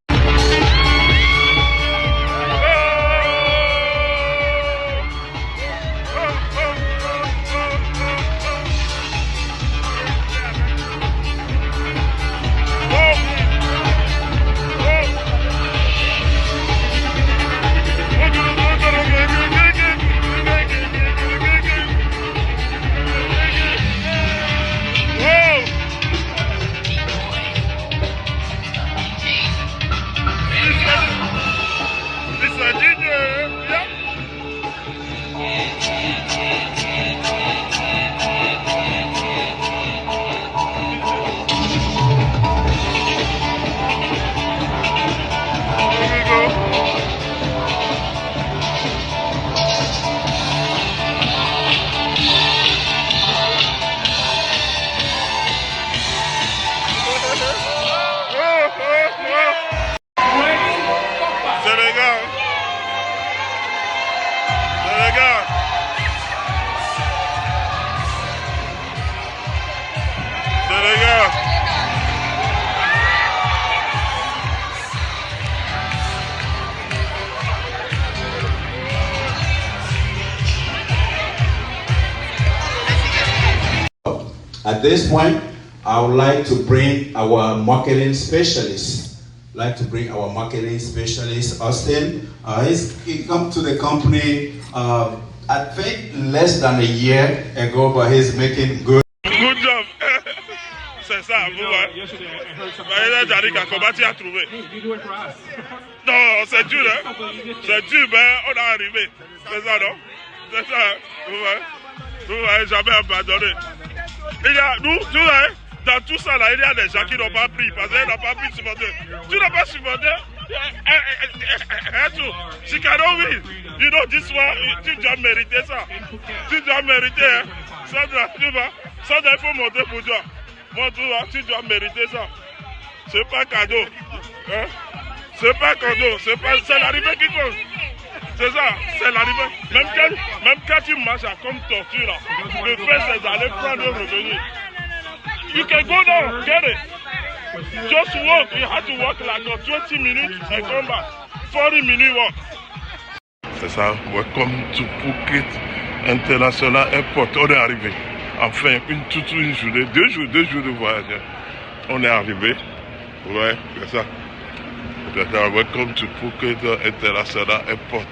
At this point, I would like to bring our marketing specialist. Austin. He come to the company, I think less than a year ago, but he's making good. Good job. C'est ça, vous voyez. Comment tu as trouvé? Non, c'est dur, hein? C'est dur, mais on est arrivé. C'est ça, non? C'est ça, vous voyez, jamais abandonné. Il y a, nous, tu vois, dans tout ça, là, il y a des gens qui n'ont pas pris, parce qu'ils n'ont pas pris supporter. Tu n'as pas supporté? Si cannot win, you know, this one, tu dois mériter ça. Tu dois mériter, hein? Ça, tu vois, ça, il faut monter pour toi. Moi, tu dois mériter ça. C'est pas cadeau. Hein? C'est pas cadeau. C'est l'arrivée qui compte. C'est ça, c'est l'arrivée. Même quand tu marches comme tortue, là, le fait, c'est d'aller prendre le revenu. You can go down, get it. Just walk. You have to walk like 20 minutes and come back. 40 minutes walk. C'est ça. Welcome to Phuket International Airport. On est arrivé. Enfin, toute une journée, 2 jours de voyage. On est arrivé. Ouais, c'est ça. Welcome to Phuket International Airport.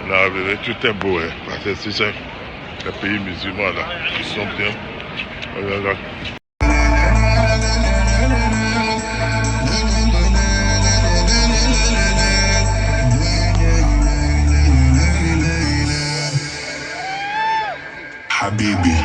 On est arrivé. Tout est beau, hein. Parce que c'est ça. Les pays musulmans, là, ils sont bien. Regarde. Habibi.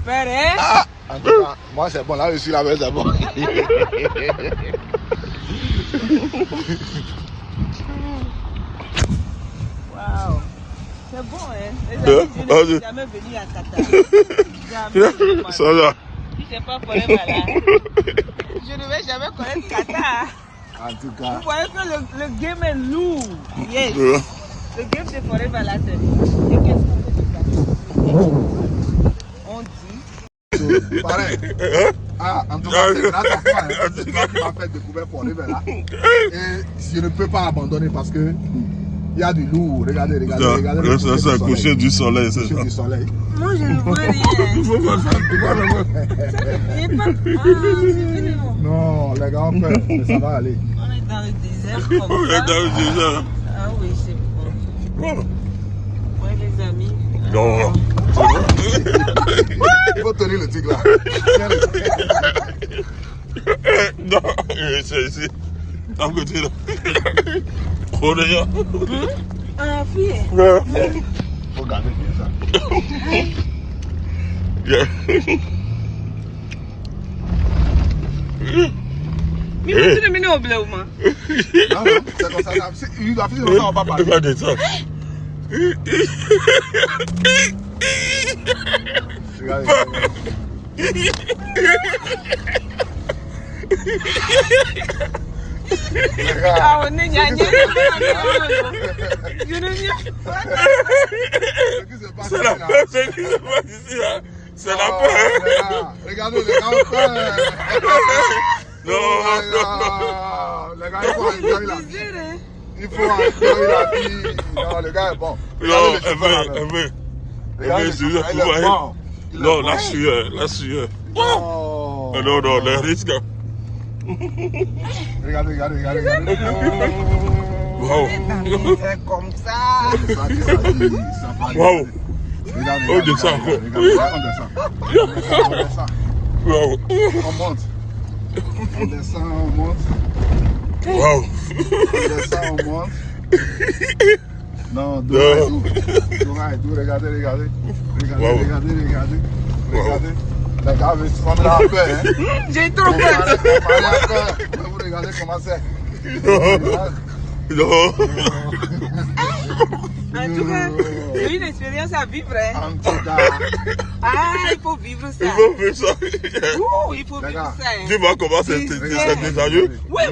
peur, hein? Ah, en tout cas, moi c'est bon, là je suis là, c'est bon. Waouh, c'est bon, hein? Les amis, je ne suis jamais venu à Qatar. Jamais. Ça va. Si c'est pas forever là, je ne vais jamais connaître Qatar. En tout cas. Vous voyez que le game est lourd. Yes. Le game de forever là, c'est. Et qu'est-ce qu'on fait de ça? On dit. Pareil. Ah, en tout cas, c'est grâce à toi. C'est toi qui m'as fait découvrir forever là. Et je ne peux pas abandonner parce que. Il y a du lourd, regardez. C'est un coucher du soleil, c'est ça. Du soleil. Moi, je ne vois rien. Non, les gars ont peur, mais ça va aller. On est dans le désert comme ça. On est dans le désert. Ah oui, c'est bon. Ouais, les amis. Non. Il faut tenir le tigre là. Non, c'est ici. À côté là. On est là. Ah, fille. Faut garder bien ça. Mais vous êtes venu au bleu, moi. Non, c'est comme ça. La fille, on va pas parler. Regardez ça. Ah, on est gagné. C'est la peur, c'est qui se passe ici là. C'est la peur. Regardez, les gars ont peur. Non. Les gars, il faut enjoy la vie. Il faut enjoy la vie. Non, le gars est bon. Non, non, la sueur. Non, les risques. Regardez. Wow. C'est comme ça. Wow. Regardez, on descend encore. On descend. Wow. On monte. On descend, on monte. Wow. On descend, on monte. Non, doux, regardez. Wow. Regardez. Les gars, vous êtes là un peu, hein? J'ai trop peur. Vous regardez comment c'est. Non. En tout cas, c'est une expérience à vivre, hein? En tout cas. Ah, il faut vivre ça. Il faut vivre ça. Il faut vivre ça. Hein? Dis-moi comment c'est désagréable. Oui.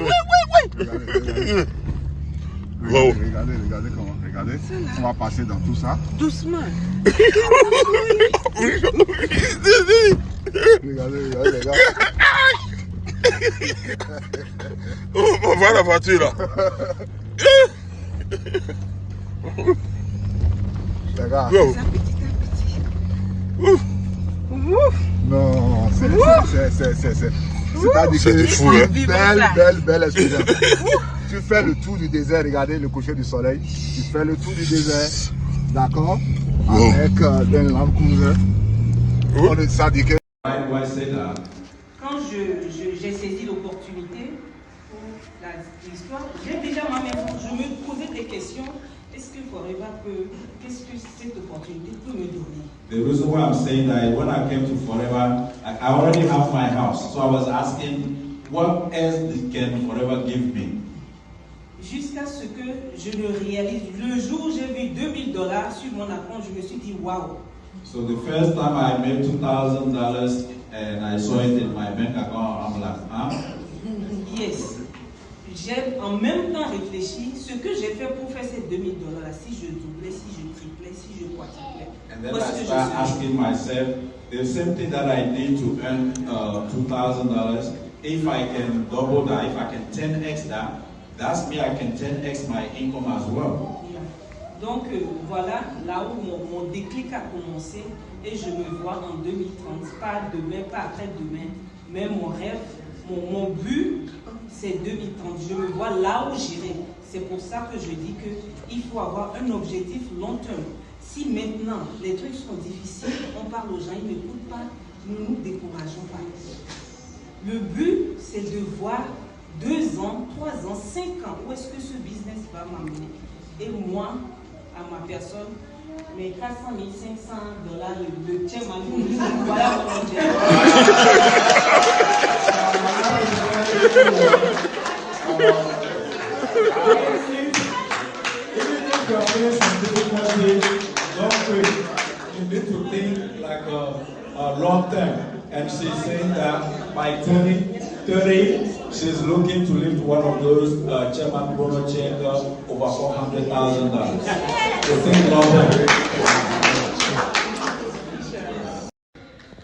Regardez comment. Regardez. On va passer dans tout ça. Doucement. Regardez, les gars. On va la voiture là. Les gars. Ça petit. Non, c'est-à-dire que fou, hein? belle expérience. Tu fais le tour du désert, regardez le coucher du soleil. Tu fais le tour du désert, d'accord? Avec un Land Cruiser. On est dit que. Quand j'ai saisi l'opportunité pour l'histoire, j'ai déjà moi-même, je me posais des questions. Est-ce que Forever qu'est-ce que cette opportunité peut me donner? The reason why I'm saying that when I came to Forever, I already have my house. So I was asking, what else can Forever give me? Jusqu'à ce que je le réalise. Le jour où j'ai vu $2000 sur mon account, je me suis dit, waouh. So the first time I made $2,000 and I saw it in my bank account, I'm like, huh? Yes. J'ai en même temps réfléchi ce que j'ai fait pour faire ces $2000 là, si je doublais, si je triplais, si je quadruplais. And then I started asking myself, the same thing that I did to earn $2,000, if I can double that, if I can 10x that, that's me, I can 10x my income as well. Yeah. Donc voilà, là où mon déclic a commencé et je me vois en 2030, pas demain, pas après-demain, mais mon rêve, mon but, c'est 2030. Je me vois là où j'irai. C'est pour ça que je dis qu'il faut avoir un objectif long terme. Si maintenant les trucs sont difficiles, on parle aux gens, ils n'écoutent pas, nous nous décourageons pas. Le but, c'est de voir 2 ans, 3 ans, 5 ans, où est-ce que ce business va m'amener. Et moi, à ma personne, les 400 500 $, le chairman, voilà mon objectif. You need to think like a long term, and she's saying that by 2030, she's looking to lift one of those chairman bonus check over $400,000. So think long term.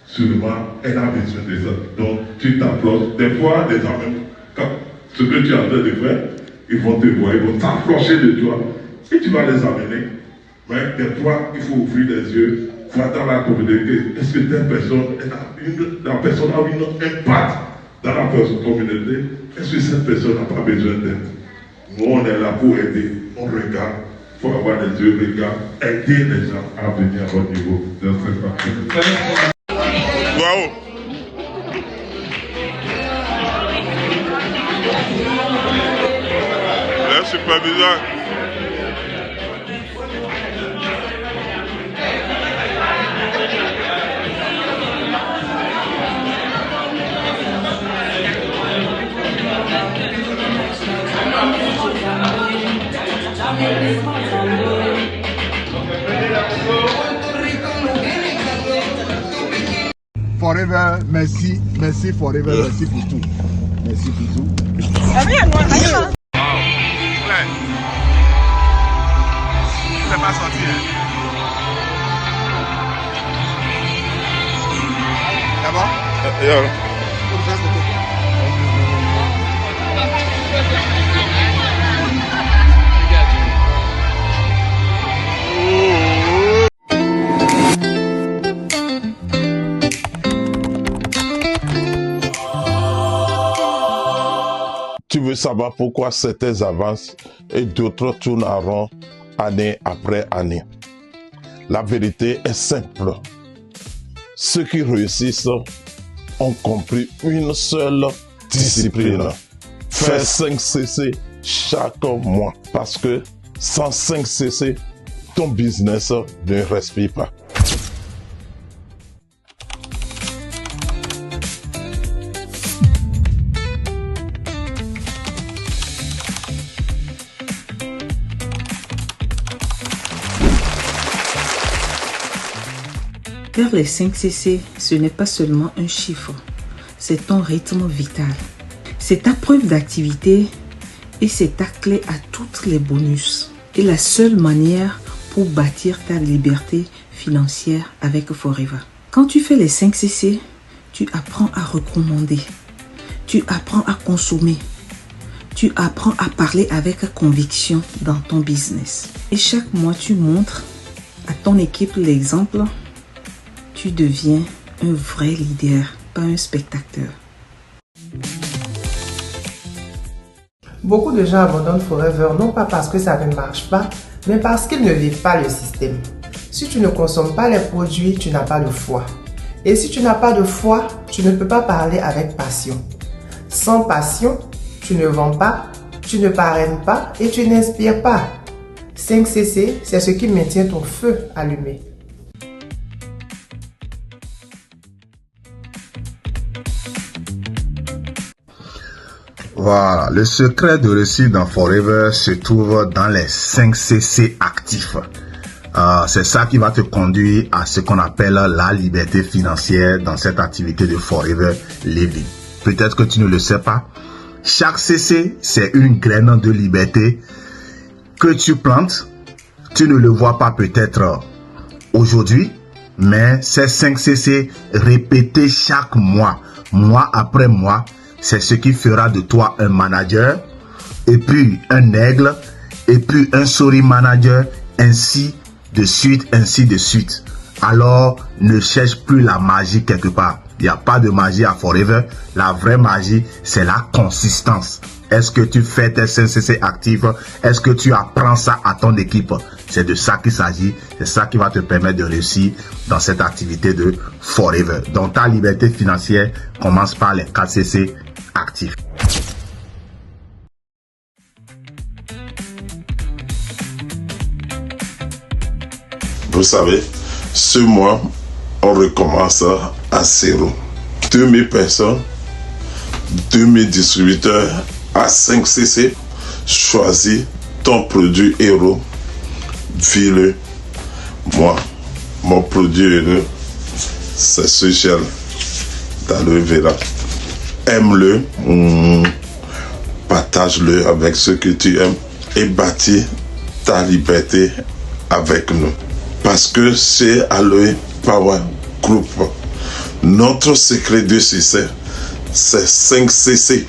Seulement, elle a besoin de ça. Donc, tu t'approches. Des fois, les amis, quand ce que tu es en train de faire, ils vont te voir, ils vont t'approcher de toi et tu vas les amener. Mais des fois, il faut ouvrir les yeux, voir dans la communauté. Est-ce que telle personne, la personne a un impact dans la communauté? Est-ce que cette personne n'a pas besoin d'aide? Nous, on est là pour aider. On regarde. Il faut avoir les yeux, regarde, aider les gens à venir au niveau de cette partie. Bravo. La supervision. Forever, merci, merci Forever, merci pour tout. Merci pour tout. C'est pas sorti, hein? D'abord? Tu veux savoir pourquoi certains avancent et d'autres tournent en rond année après année. La vérité est simple. Ceux qui réussissent ont compris une seule discipline. Faire 5 CC chaque mois. Parce que sans 5 CC, ton business ne respire pas. Faire les 5 CC, ce n'est pas seulement un chiffre, c'est ton rythme vital. C'est ta preuve d'activité et c'est ta clé à toutes les bonus. Et la seule manière pour bâtir ta liberté financière avec Forever. Quand tu fais les 5 CC, tu apprends à recommander, tu apprends à consommer, tu apprends à parler avec conviction dans ton business. Et chaque mois, tu montres à ton équipe l'exemple. Tu deviens un vrai leader, pas un spectateur. Beaucoup de gens abandonnent Forever non pas parce que ça ne marche pas, mais parce qu'ils ne vivent pas le système. Si tu ne consommes pas les produits, tu n'as pas de foi. Et si tu n'as pas de foi, tu ne peux pas parler avec passion. Sans passion, tu ne vends pas, tu ne parraines pas et tu n'inspires pas. 5 CC, c'est ce qui maintient ton feu allumé. Voilà, le secret de réussir dans Forever se trouve dans les 5 CC actifs. C'est ça qui va te conduire à ce qu'on appelle la liberté financière dans cette activité de Forever Living. Peut-être que tu ne le sais pas. Chaque CC, c'est une graine de liberté que tu plantes. Tu ne le vois pas peut-être aujourd'hui, mais ces 5 CC répétés chaque mois, mois après mois, c'est ce qui fera de toi un manager, et puis un aigle, et puis un souris manager, ainsi de suite, ainsi de suite. Alors, ne cherche plus la magie quelque part. Il n'y a pas de magie à Forever. La vraie magie, c'est la consistance. Est-ce que tu fais tes 5 CC actifs? Est-ce que tu apprends ça à ton équipe? C'est de ça qu'il s'agit. C'est ça qui va te permettre de réussir dans cette activité de Forever. Donc, ta liberté financière commence par les 4 CC actifs. Vous savez, ce mois, on recommence à zéro. 2000 personnes, 2000 distributeurs à 5cc. Choisis ton produit héros. Vis-le. Moi, mon produit héros, c'est ce gel d'aloe vera. Aime-le, partage-le avec ceux que tu aimes et bâtis ta liberté avec nous. Parce que c'est Aloe Power Group. Notre secret de succès, c'est 5cc.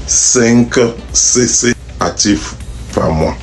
5cc actifs par mois.